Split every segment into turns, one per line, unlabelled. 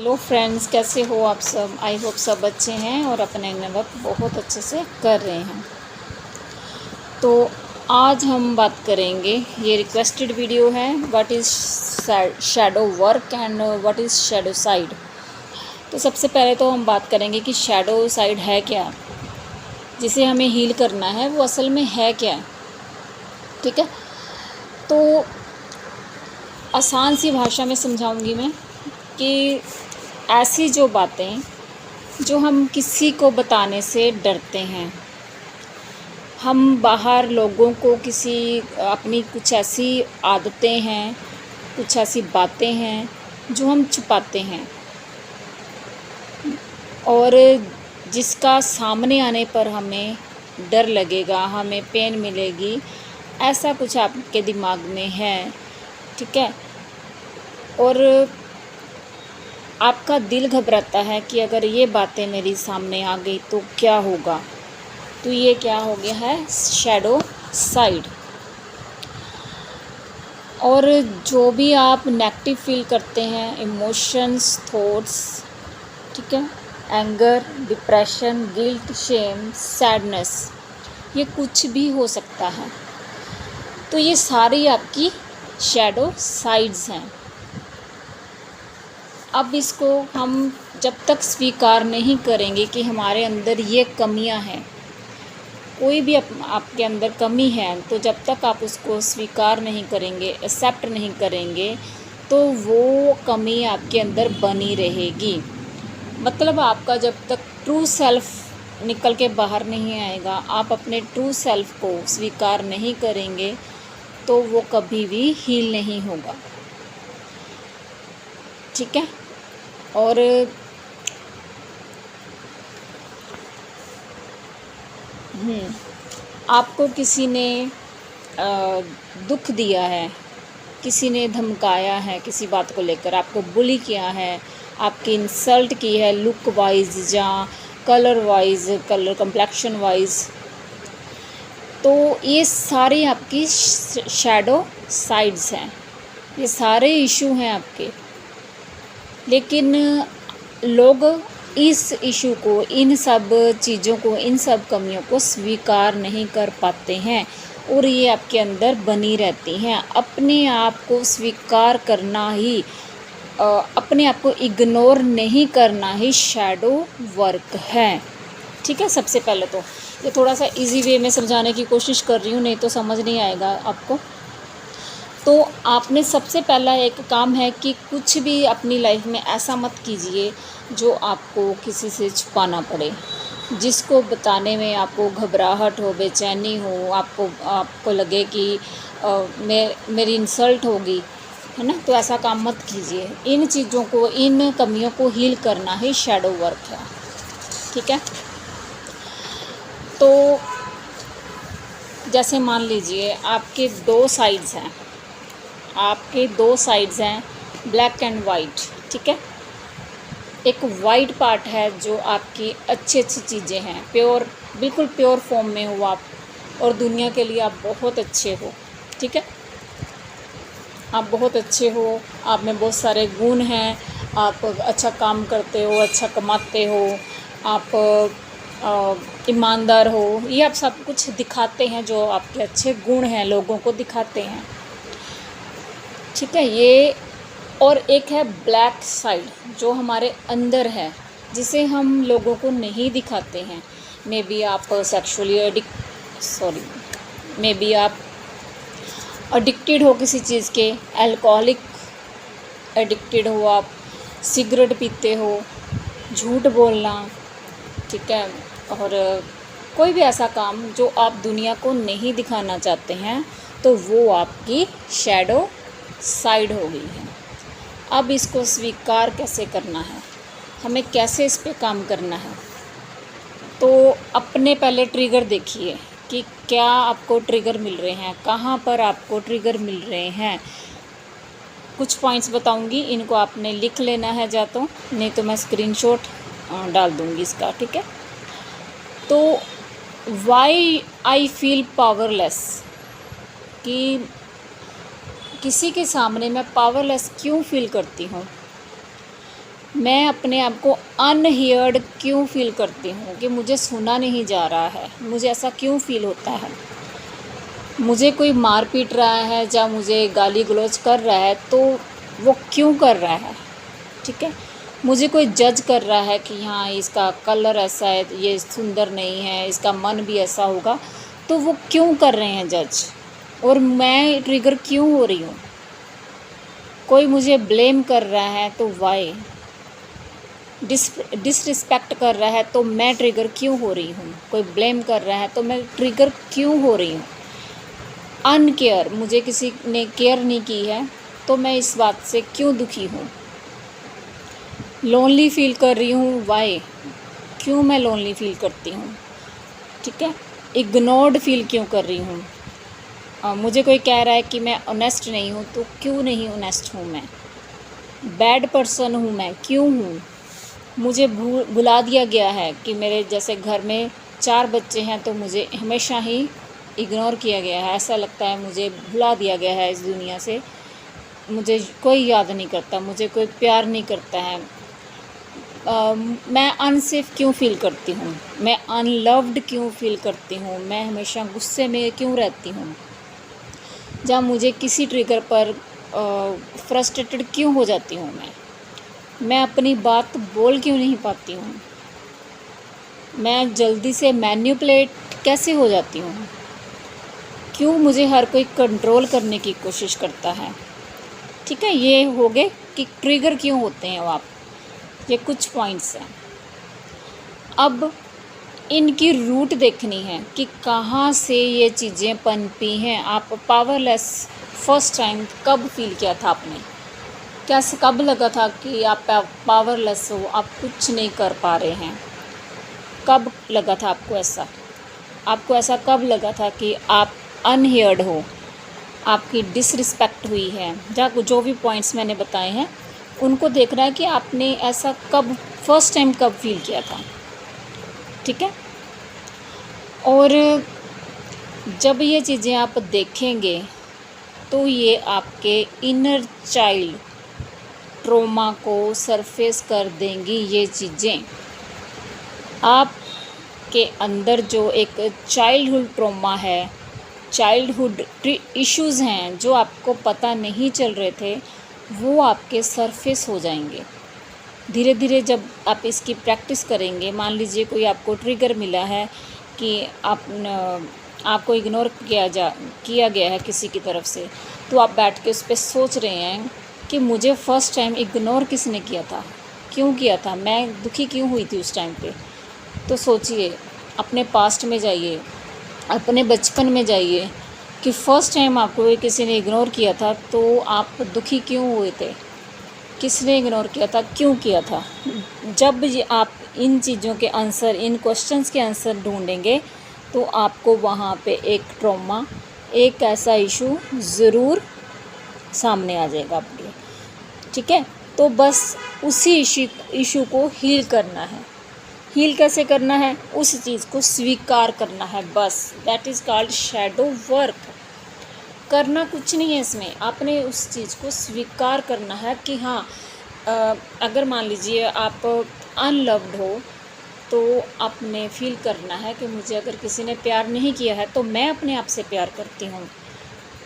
Hello friends, कैसे हो आप सब। आई होप सब अच्छे हैं और अपने वर्क बहुत अच्छे से कर रहे हैं। तो आज हम बात करेंगे, ये रिक्वेस्टेड वीडियो है, what is shadow work and what is shadow side. तो सबसे पहले तो हम बात करेंगे कि शैडो साइड है क्या, जिसे हमें हील करना है वो असल में है क्या। ठीक है, तो आसान सी भाषा में समझाऊंगी मैं कि ऐसी जो बातें जो हम किसी को बताने से डरते हैं, हम बाहर लोगों को किसी अपनी कुछ ऐसी आदतें हैं, कुछ ऐसी बातें हैं जो हम छुपाते हैं और जिसका सामने आने पर हमें डर लगेगा, हमें पेन मिलेगी, ऐसा कुछ आपके दिमाग में है। ठीक है, और आपका दिल घबराता है कि अगर ये बातें मेरी सामने आ गई तो क्या होगा। तो ये क्या हो गया है, शैडो साइड। और जो भी आप नेगेटिव फील करते हैं, इमोशंस, थॉट्स, ठीक है, anger, depression, guilt, shame, sadness, ये कुछ भी हो सकता है। तो ये सारी आपकी शैडो साइड्स हैं। अब इसको हम जब तक स्वीकार नहीं करेंगे कि हमारे अंदर ये कमियां हैं, कोई भी आपके अंदर कमी है, तो जब तक आप उसको स्वीकार नहीं करेंगे, एक्सेप्ट नहीं करेंगे, तो वो कमी आपके अंदर बनी रहेगी। मतलब आपका जब तक ट्रू सेल्फ निकल के बाहर नहीं आएगा, आप अपने ट्रू सेल्फ को स्वीकार नहीं करेंगे, तो वो कभी भी हील नहीं होगा। ठीक है, और आपको किसी ने दुख दिया है, किसी ने धमकाया है, किसी बात को लेकर आपको बुली किया है, आपकी इंसल्ट की है, लुक वाइज या colour wise, colour complexion wise, तो ये सारी आपकी शैडो साइड्स हैं, ये सारे इशू हैं आपके। लेकिन लोग इस इशू को, इन सब चीज़ों को, इन सब कमियों को स्वीकार नहीं कर पाते हैं और ये आपके अंदर बनी रहती हैं। अपने आप को स्वीकार करना ही, अपने आप को इग्नोर नहीं करना ही शैडो वर्क है। ठीक है, सबसे पहले तो ये थोड़ा सा इजी वे में समझाने की कोशिश कर रही हूँ, नहीं तो समझ नहीं आएगा आपको। तो आपने सबसे पहला एक काम है कि कुछ भी अपनी लाइफ में ऐसा मत कीजिए जो आपको किसी से छुपाना पड़े, जिसको बताने में आपको घबराहट हो, बेचैनी हो, आपको लगे कि मेरी इंसल्ट होगी, है ना। तो ऐसा काम मत कीजिए। इन चीज़ों को, इन कमियों को हील करना ही शैडो वर्क है। ठीक है, तो जैसे मान लीजिए आपके दो साइड्स हैं, ब्लैक एंड वाइट। ठीक है, एक वाइट पार्ट है जो आपकी अच्छी चीज़ें हैं, प्योर, बिल्कुल प्योर फॉर्म में हो आप, और दुनिया के लिए आप बहुत अच्छे हो। ठीक है, आप बहुत अच्छे हो, आप में बहुत सारे गुण हैं, आप अच्छा काम करते हो, अच्छा कमाते हो, आप ईमानदार हो, ये आप सब कुछ दिखाते हैं, जो आपके अच्छे गुण हैं लोगों को दिखाते हैं। ठीक है, ये, और एक है ब्लैक साइड जो हमारे अंदर है, जिसे हम लोगों को नहीं दिखाते हैं। मे बी आप सेक्सुअली मे बी आप एडिक्टेड हो किसी चीज़ के, अल्कोहलिक एडिक्टेड हो, आप सिगरेट पीते हो, झूठ बोलना, ठीक है, और कोई भी ऐसा काम जो आप दुनिया को नहीं दिखाना चाहते हैं, तो वो आपकी शैडो साइड हो गई है। अब इसको स्वीकार कैसे करना है, हमें कैसे इस पे काम करना है। तो अपने पहले ट्रिगर देखिए कि क्या आपको ट्रिगर मिल रहे हैं, कहाँ पर आपको ट्रिगर मिल रहे हैं। कुछ पॉइंट्स बताऊंगी, इनको आपने लिख लेना है, या तो नहीं तो मैं स्क्रीनशॉट डाल दूंगी इसका। ठीक है, तो वाई आई फील पावरलेस, कि किसी के सामने मैं पावरलेस क्यों फील करती हूँ। मैं अपने आप को अनहियर्ड क्यों फ़ील करती हूँ कि मुझे सुना नहीं जा रहा है, मुझे ऐसा क्यों फ़ील होता है। मुझे कोई मार पीट रहा है या मुझे गाली गलौज कर रहा है तो वो क्यों कर रहा है, ठीक है। मुझे कोई जज कर रहा है कि हाँ इसका कलर ऐसा है, ये सुंदर नहीं है, इसका मन भी ऐसा होगा, तो वो क्यों कर रहे हैं जज, और मैं ट्रिगर क्यों हो रही हूँ। कोई मुझे ब्लेम कर रहा है तो वाई, डिसरिस्पेक्ट कर रहा है तो मैं ट्रिगर क्यों हो रही हूँ। कोई ब्लेम कर रहा है तो मैं ट्रिगर क्यों हो रही हूँ। अनकेयर, मुझे किसी ने केयर नहीं की है तो मैं इस बात से क्यों दुखी हूँ। लोनली फील कर रही हूँ, वाई, क्यों मैं लोनली फील करती हूँ, ठीक है। इग्नोर्ड फील क्यों कर रही हूँ। मुझे कोई कह रहा है कि मैं ऑनेस्ट नहीं हूँ तो क्यों नहीं ऑनेस्ट हूँ मैं। बैड पर्सन हूँ मैं, क्यों हूँ। मुझे भुला दिया गया है कि मेरे जैसे घर में 4 बच्चे हैं तो मुझे हमेशा ही इग्नोर किया गया है। ऐसा लगता है मुझे भुला दिया गया है इस दुनिया से, मुझे कोई याद नहीं करता, मुझे कोई प्यार नहीं करता है। मैं अनसेफ क्यों फ़ील करती हूँ, मैं अनलव्ड क्यों फ़ील करती हूँ, मैं हमेशा गुस्से में क्यों रहती हूँ। जब मुझे किसी ट्रिगर पर फ्रस्ट्रेटेड क्यों हो जाती हूँ मैं अपनी बात बोल क्यों नहीं पाती हूँ। मैं जल्दी से मैनिपुलेट कैसे हो जाती हूँ। क्यों मुझे हर कोई कंट्रोल करने की कोशिश करता है, ठीक है। ये हो गए कि ट्रिगर क्यों होते हैं वो आप, ये कुछ पॉइंट्स हैं। अब इनकी रूट देखनी है कि कहाँ से ये चीज़ें पनपी हैं। आप पावरलेस फर्स्ट टाइम कब फील किया था आपने, कैसे, कब लगा था कि आप पावरलेस हो, आप कुछ नहीं कर पा रहे हैं। कब लगा था आपको ऐसा, आपको ऐसा कब लगा था कि आप अनहियर्ड हो, आपकी डिसरिस्पेक्ट हुई है। जो भी पॉइंट्स मैंने बताए हैं उनको देखना है कि आपने ऐसा कब फर्स्ट टाइम कब फील किया था, ठीक है। और जब ये चीज़ें आप देखेंगे तो ये आपके इनर चाइल्ड ट्रॉमा को सरफेस कर देंगी। ये चीज़ें आपके अंदर जो एक चाइल्डहुड ट्रॉमा है, चाइल्डहुड इश्यूज़ हैं जो आपको पता नहीं चल रहे थे, वो आपके सरफेस हो जाएंगे धीरे धीरे। जब आप इसकी प्रैक्टिस करेंगे, मान लीजिए कोई आपको ट्रिगर मिला है कि आपको इग्नोर किया गया है किसी की तरफ से, तो आप बैठ के उस पर सोच रहे हैं कि मुझे फ़र्स्ट टाइम इग्नोर किसने किया था, क्यों किया था, मैं दुखी क्यों हुई थी उस टाइम पे। तो सोचिए, अपने पास्ट में जाइए, अपने बचपन में जाइए कि फ़र्स्ट टाइम आपको किसी ने इग्नोर किया था तो आप दुखी क्यों हुए थे, किसने इग्नोर किया था, क्यों किया था। जब ये आप इन चीज़ों के आंसर, इन क्वेश्चंस के आंसर ढूंढेंगे तो आपको वहाँ पे एक ट्रॉमा, एक ऐसा इशू ज़रूर सामने आ जाएगा आपके, ठीक है। तो बस उसी इशू को हील करना है। हील कैसे करना है, उस चीज़ को स्वीकार करना है, बस। That is called shadow work. करना कुछ नहीं है इसमें, आपने उस चीज़ को स्वीकार करना है कि हाँ, अगर मान लीजिए आप अनलव्ड हो तो आपने फील करना है कि मुझे अगर किसी ने प्यार नहीं किया है तो मैं अपने आप से प्यार करती हूँ,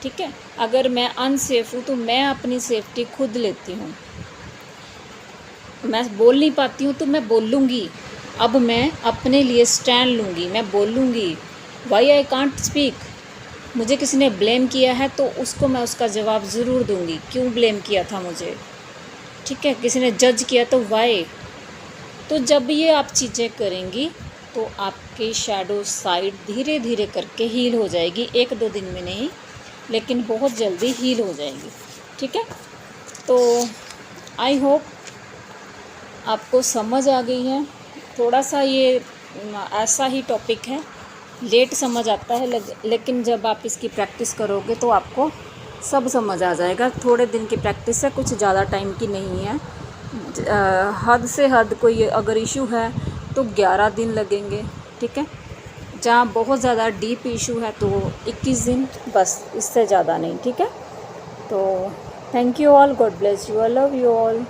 ठीक है। अगर मैं अनसेफ हूँ तो मैं अपनी सेफ्टी खुद लेती हूँ। मैं बोल नहीं पाती हूँ तो मैं बोलूँगी, अब मैं अपने लिए स्टैंड लूँगी, मैं बोलूँगी। वाई आई कांट स्पीक, मुझे किसी ने ब्लेम किया है तो उसको मैं उसका जवाब ज़रूर दूँगी, क्यों ब्लेम किया था मुझे, ठीक है। किसी ने जज किया तो वाई। तो जब ये आप चीज़ें करेंगी तो आपकी शैडो साइड धीरे धीरे करके हील हो जाएगी, 1-2 दिन में नहीं, लेकिन बहुत जल्दी हील हो जाएगी, ठीक है। तो आई होप आपको समझ आ गई है। थोड़ा सा ये ऐसा ही टॉपिक है, लेट समझ आता है, लेकिन जब आप इसकी प्रैक्टिस करोगे तो आपको सब समझ आ जाएगा। थोड़े दिन की प्रैक्टिस है, कुछ ज़्यादा टाइम की नहीं है। हद से हद कोई अगर इशू है तो 11 दिन लगेंगे, ठीक है। जहाँ बहुत ज़्यादा डीप इशू है तो 21 दिन, बस, इससे ज़्यादा नहीं, ठीक है। तो thank you all, God bless you, I love you all.